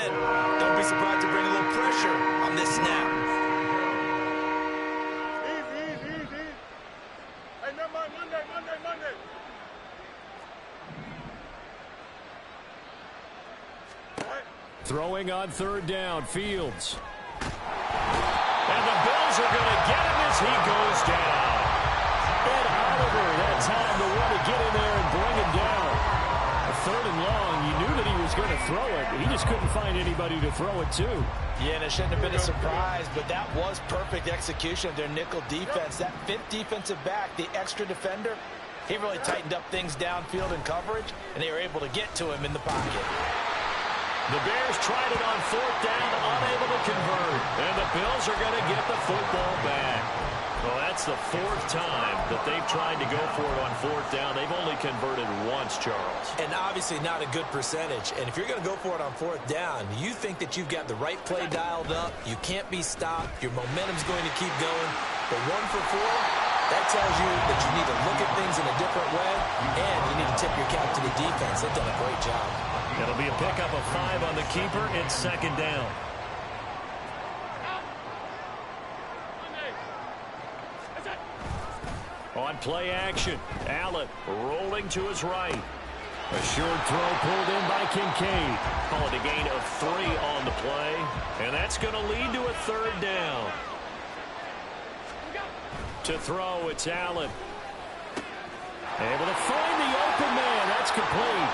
Don't be surprised to bring a little pressure on this snap. Easy. Hey, remember Monday. Throwing on 3rd down, Fields. And the Bills are going to get him as he goes down. And Oliver, that time to want to get in there and bring him down. A 3rd and long, you knew that he was going to throw it. He just couldn't find anybody to throw it to. Yeah, and it shouldn't have been a surprise, but that was perfect execution of their nickel defense. That 5th defensive back, the extra defender, he really tightened up things downfield in coverage, and they were able to get to him in the pocket. The Bears tried it on 4th down, unable to convert. And the Bills are going to get the football back. Well, that's the 4th time that they've tried to go for it on 4th down. They've only converted once, Charles. And obviously not a good percentage. And if you're going to go for it on 4th down, you think that you've got the right play dialed up. You can't be stopped. Your momentum's going to keep going. But 1 for 4, that tells you that you need to look at things in a different way, and you need to tip your cap to the defense. They've done a great job. It'll be a pickup of 5 on the keeper. It's 2nd down. On play action, Allen rolling to his right. A short throw pulled in by Kincaid. Call it a gain of 3 on the play, and that's going to lead to a 3rd down. To throw, it's Allen. Able to find the open man. That's complete.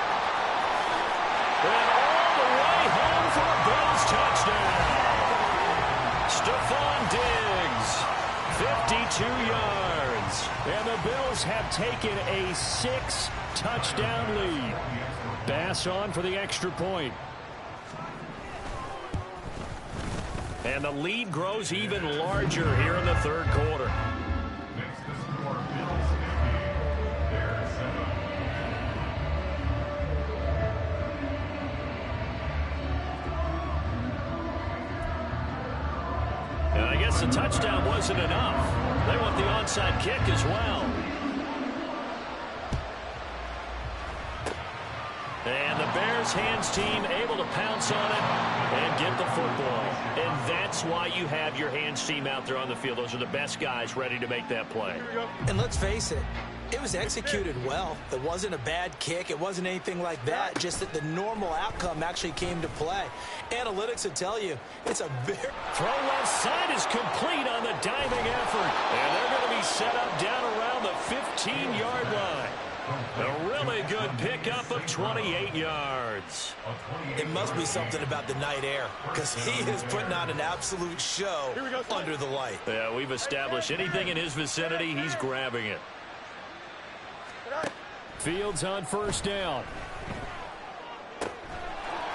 And all the way home for a Bills touchdown. Stephon Diggs, 52 yards. And the Bills have taken a 6-touchdown lead. Bass on for the extra point. And the lead grows even larger here in the 3rd quarter. Makes the score Bills 50, Bears 7. And I guess the touchdown wasn't enough. They want the onside kick as well. And the Bears hands team able to pounce on it and get the football. And that's why you have your hands team out there on the field. Those are the best guys ready to make that play. And let's face it, it was executed well. It wasn't a bad kick. It wasn't anything like that. Just that the normal outcome actually came to play. Analytics will tell you it's a very... Throw left side is complete on the diving effort. And they're going to be set up down around the 15-yard line. A really good pickup of 28 yards. It must be something about the night air, because he is putting on an absolute show under the light. Yeah, we've established anything in his vicinity, he's grabbing it. Fields on 1st down.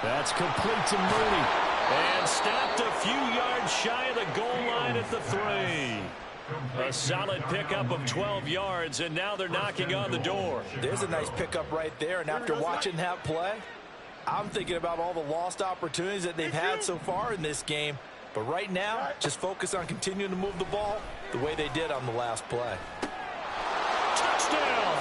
That's complete to Mooney. And stopped a few yards shy of the goal line at the 3. A solid pickup of 12 yards, and now they're knocking on the door. There's a nice pickup right there, and after watching that play, I'm thinking about all the lost opportunities that they've had so far in this game. But right now, just focus on continuing to move the ball the way they did on the last play. Touchdown!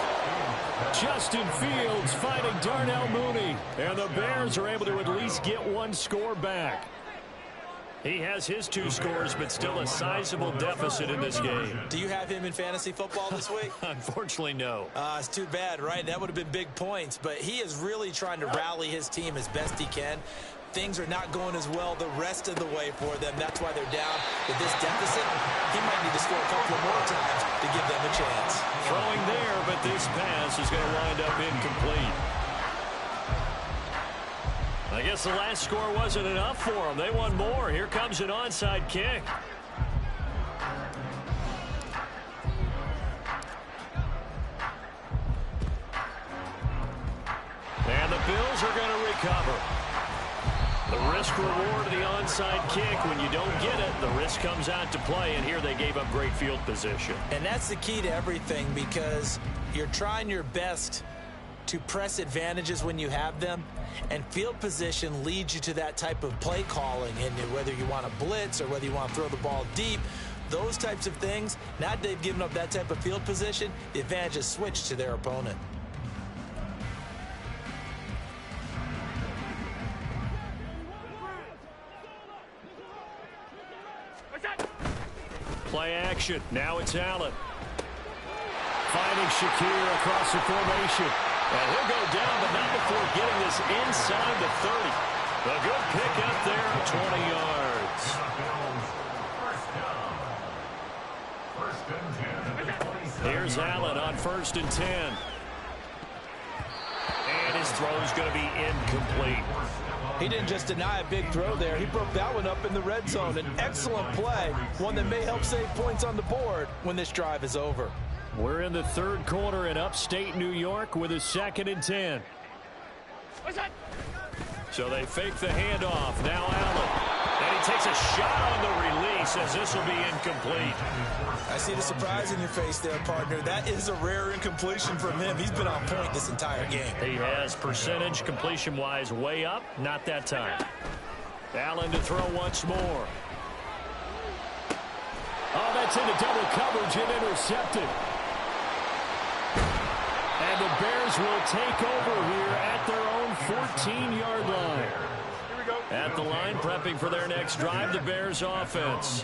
Justin Fields finding Darnell Mooney, and the Bears are able to at least get 1 score back. He has his 2 scores, but still a sizable deficit in this game. Do you have him in fantasy football this week? Unfortunately, no. It's too bad, right? That would have been big points, but he is really trying to rally his team as best he can. Things are not going as well the rest of the way for them. That's why they're down with this deficit. He might need to score a couple more times to give them a chance. Throwing there, but this pass is going to wind up incomplete. I guess the last score wasn't enough for them. They want more. Here comes an onside kick. Bears are going to recover. The risk reward of the onside kick. When you don't get it, the risk comes out to play, and here they gave up great field position. And that's the key to everything, because you're trying your best to press advantages when you have them, and field position leads you to that type of play calling. And whether you want to blitz or whether you want to throw the ball deep, those types of things, now that they've given up that type of field position, the advantage is switched to their opponent. Play action. Now it's Allen. Finding Shakir across the formation. And he'll go down, but not before getting this inside the 30. A good pick up there of 20 yards. Here's Allen on 1st and 10. And his throw's going to be incomplete. He didn't just deny a big throw there. He broke that one up in the red zone. An excellent play, one that may help save points on the board when this drive is over. We're in the 3rd quarter in upstate New York with a 2nd and 10. So they fake the handoff. Now Allen. And he takes a shot on the release as this will be incomplete. I see the surprise in your face there, partner. That is a rare incompletion from him. He's been on point this entire game. He has percentage completion-wise way up. Not that time. Allen to throw once more. Oh, that's into double coverage and intercepted. And the Bears will take over here at their own 14-yard line. At the line, prepping for their next drive, the Bears offense.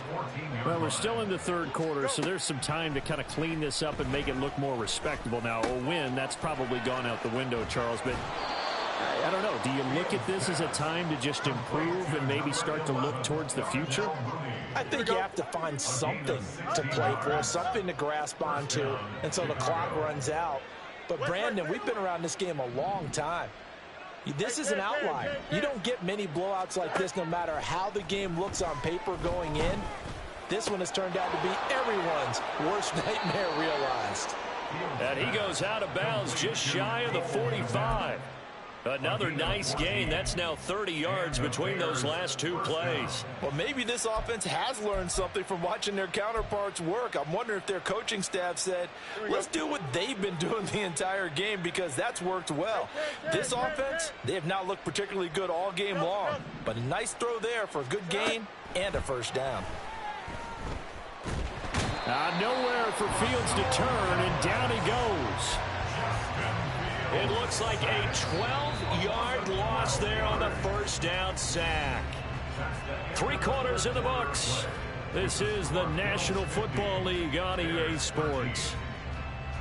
Well, we're still in the 3rd quarter, so there's some time to kind of clean this up and make it look more respectable. Now, a win, that's probably gone out the window, Charles, but I don't know. Do you look at this as a time to just improve and maybe start to look towards the future? I think you have to find something to play for, something to grasp onto until the clock runs out. But, Brandon, we've been around this game a long time. This is an outlier. You don't get many blowouts like this no matter how the game looks on paper going in. This one has turned out to be everyone's worst nightmare realized. And he goes out of bounds just shy of the 45. Another nice gain. That's now 30 yards between those last 2 plays. Well, maybe this offense has learned something from watching their counterparts work. I'm wondering if their coaching staff said, let's do what they've been doing the entire game, because that's worked well. This offense, they have not looked particularly good all game long, but a nice throw there for a good gain and a first down. Nowhere for Fields to turn, and down he goes. It looks like a 12-yard loss there on the first down sack. 3 quarters in the books. This is the National Football League on EA Sports.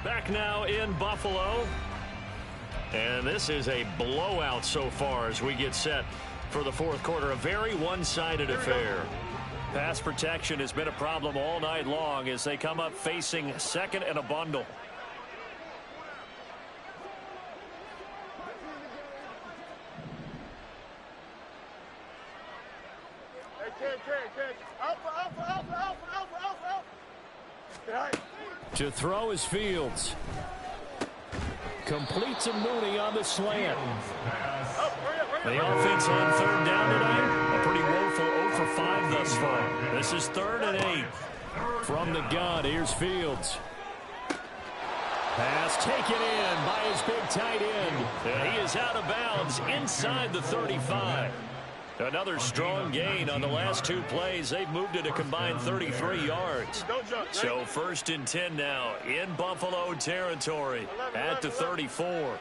Back now in Buffalo. And this is a blowout so far as we get set for the 4th quarter. A very one-sided affair. Pass protection has been a problem all night long as they come up facing 2nd and a bundle. To throw is Fields. Completes a Mooney on the slant. The offense on 3rd down tonight, a pretty woeful 0 for 5 thus far. This is 3rd and 8. From the gun, here's Fields. Pass taken in by his big tight end. And he is out of bounds inside the 35. Another strong gain on the last 2 plays. They've moved it a combined 33 yards. So 1st and 10 now in Buffalo territory at the 34.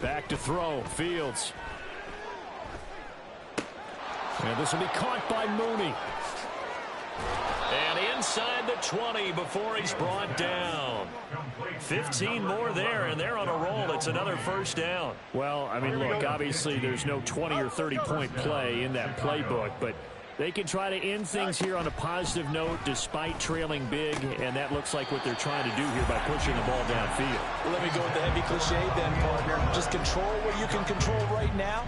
Back to throw. Fields. And this will be caught by Mooney. And inside the 20 before he's brought down. 15 more there, and they're on a roll. It's another first down. Well, I mean, look, obviously there's no 20 or 30-point play in that playbook, but they can try to end things here on a positive note despite trailing big, and that looks like what they're trying to do here by pushing the ball downfield. Well, let me go with the heavy cliche then, partner. Just control what you can control right now,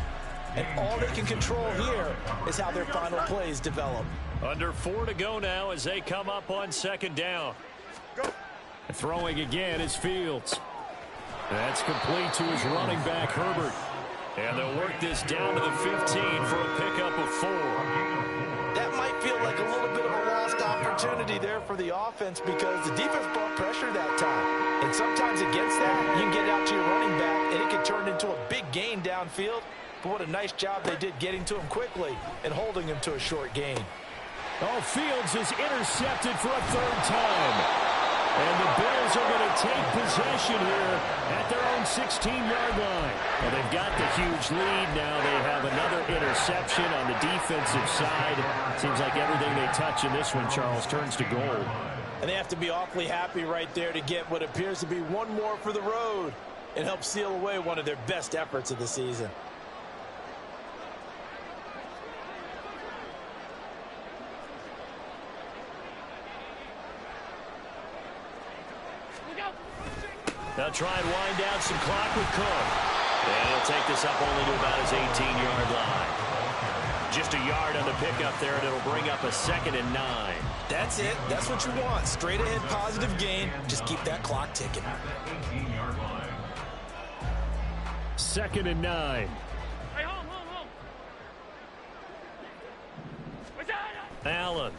and all they can control here is how their final plays develop. Under 4 to go now as they come up on 2nd down. Throwing again is Fields. That's complete to his running back, Herbert. And they'll work this down to the 15 for a pickup of 4. That might feel like a little bit of a lost opportunity there for the offense because the defense brought pressure that time. And sometimes against that, you can get out to your running back, and it can turn into a big gain downfield. But what a nice job they did getting to him quickly and holding him to a short gain. Oh, Fields is intercepted for a 3rd time. And the Bills are going to take possession here at their own 16-yard line. Well, they've got the huge lead now. They have another interception on the defensive side. Seems like everything they touch in this one, Charles, turns to gold. And they have to be awfully happy right there to get what appears to be one more for the road and help seal away one of their best efforts of the season. They'll try and wind down some clock with Cook. And he'll take this up only to about his 18-yard line. Just a yard on the pickup there, and it'll bring up a 2nd and 9. That's it. That's what you want. Straight ahead positive gain. Just keep that clock ticking. 18-yard line. 2nd and 9. Hey, home. Allen.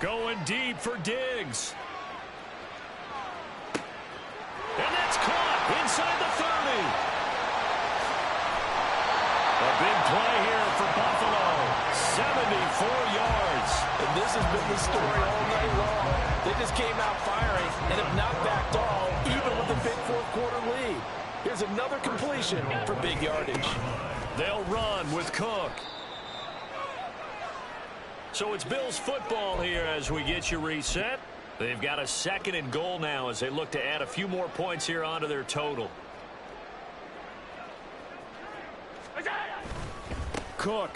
Going deep for Diggs. And that's caught inside the 30. A big play here for Buffalo. 74 yards. And this has been the story all night long. They just came out firing and have not backed off, even with a big 4th-quarter lead. Here's another completion for big yardage. They'll run with Cook. So it's Bills football here as we get you reset. They've got a 2nd and goal now as they look to add a few more points here onto their total. Cook.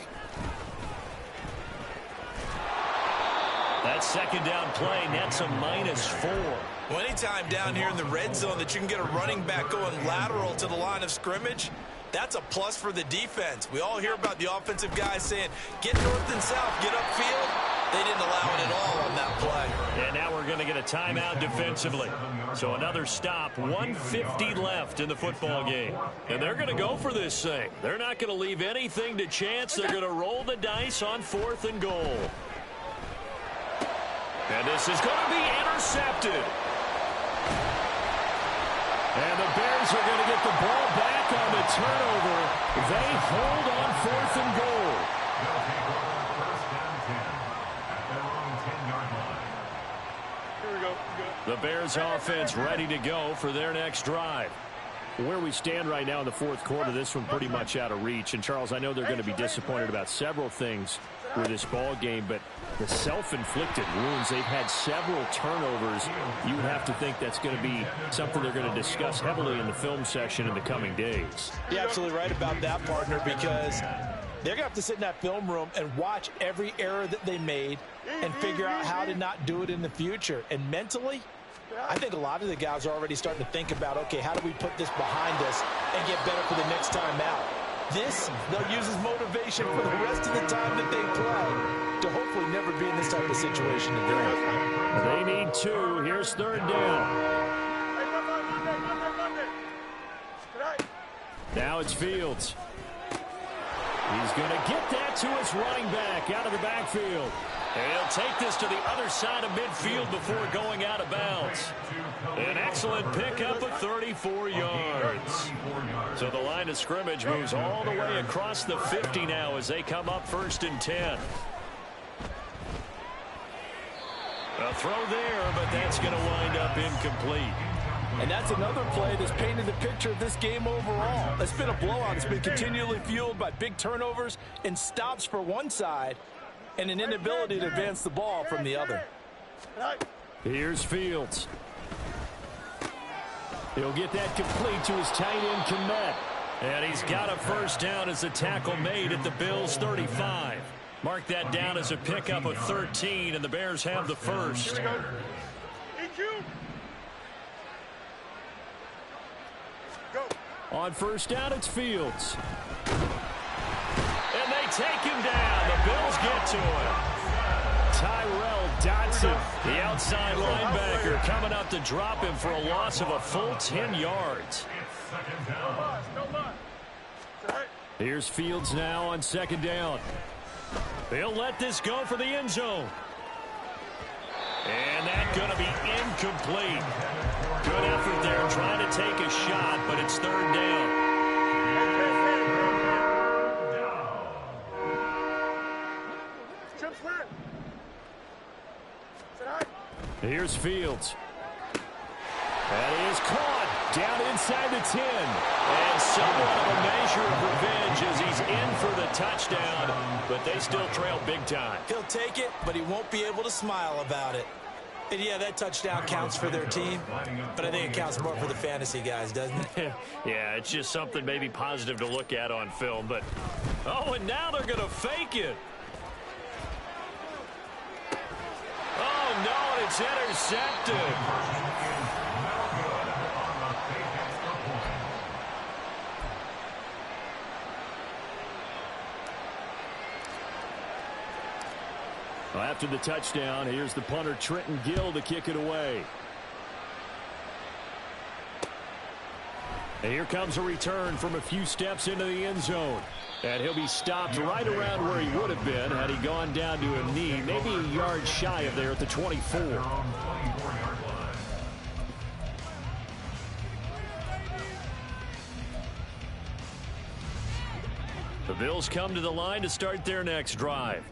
That 2nd down play nets a -4. Well, anytime down here in the red zone that you can get a running back going lateral to the line of scrimmage, that's a plus for the defense. We all hear about the offensive guys saying, get north and south, get upfield. They didn't allow it at all on that play. And now we're going to get a timeout defensively. So another stop, 1:50 left in the football game. And they're going to go for this thing. They're not going to leave anything to chance. They're going to roll the dice on 4th and goal. And this is going to be intercepted. And the Bears are going to get the ball back on the turnover. They hold on 4th and goal. They'll take over 1st down 10 at their own 10-yard line. Here we go. The Bears offense ready to go for their next drive. Where we stand right now in the 4th quarter, this one pretty much out of reach. And, Charles, I know they're going to be disappointed about several things with this ball game, but the self-inflicted wounds, they've had several turnovers. You would have to think that's going to be something they're going to discuss heavily in the film session in the coming days. You're absolutely right about that, partner, because they're going to have to sit in that film room and watch every error that they made and figure out how to not do it in the future. And mentally, I think a lot of the guys are already starting to think about, okay, how do we put this behind us and get better for the next time out? This, they'll use as motivation for the rest of the time that they play to hopefully never be in this type of situation again. They need 2. Here's 3rd down. Now it's Fields. He's going to get that to his running back out of the backfield. And he'll take this to the other side of midfield before going out of bounds. An excellent pickup of 34 yards. So the line of scrimmage moves all the way across the 50 now as they come up 1st and 10. A throw there, but that's going to wind up incomplete. And that's another play that's painted the picture of this game overall. It's been a blowout. It's been continually fueled by big turnovers and stops for one side and an inability to advance the ball from the other. Here's Fields. He'll get that complete to his tight end, Kmet. And he's got a 1st down as the tackle made at the Bills' 35. Mark that down as a pickup of 13, and the Bears have the 1st. On 1st down, it's Fields. And they take him down. The Bills get to him. Tyrell Dodson, the outside linebacker, coming up to drop him for a loss of a full 10 yards. Here's Fields now on second down. They'll let this go for the end zone. And that's going to be incomplete. Good effort there trying to take a shot, but it's third down. Here's Fields. That is caught down inside the 10. And somewhat of a measure of revenge as he's in for the touchdown, but they still trail big time. He'll take it, but he won't be able to smile about it. And yeah, that touchdown counts for their team, but I think it counts more for the fantasy guys, doesn't it? Yeah, it's just something maybe positive to look at on film. But, oh, and now they're going to fake it. Oh, no, it's intercepted. Well, after the touchdown, here's the punter, Trenton Gill, to kick it away. And here comes a return from a few steps into the end zone. And he'll be stopped right around where he would have been had he gone down to a knee, maybe a yard shy of there at the 24. The Bills come to the line to start their next drive.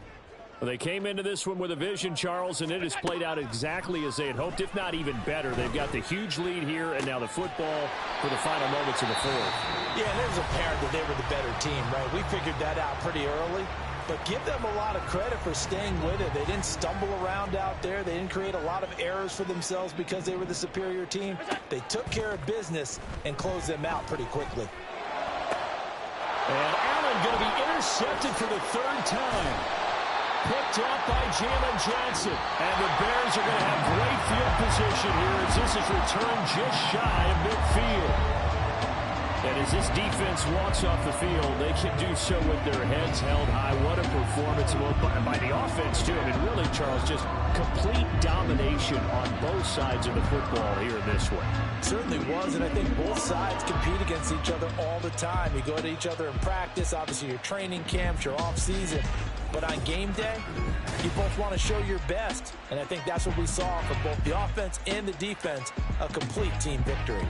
Well, they came into this one with a vision, Charles, and it has played out exactly as they had hoped, if not even better. They've got the huge lead here, and now the football for the final moments of the fourth. Yeah, and it was apparent that they were the better team, right? We figured that out pretty early, but give them a lot of credit for staying with it. They didn't stumble around out there. They didn't create a lot of errors for themselves because they were the superior team. They took care of business and closed them out pretty quickly. And Allen going to be intercepted for the third time. Picked up by Jalen Johnson. And the Bears are going to have great field position here as this is returned just shy of midfield. And as this defense walks off the field, they can do so with their heads held high. What a performance by the offense, too. I mean, really, Charles, just complete domination on both sides of the football here in this one. Certainly was, and I think both sides compete against each other all the time. You go to each other in practice, obviously your training camps, your off-season. But on game day, you both want to show your best. And I think that's what we saw from both the offense and the defense, a complete team victory.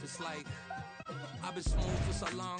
Just like I've been smooth for so long.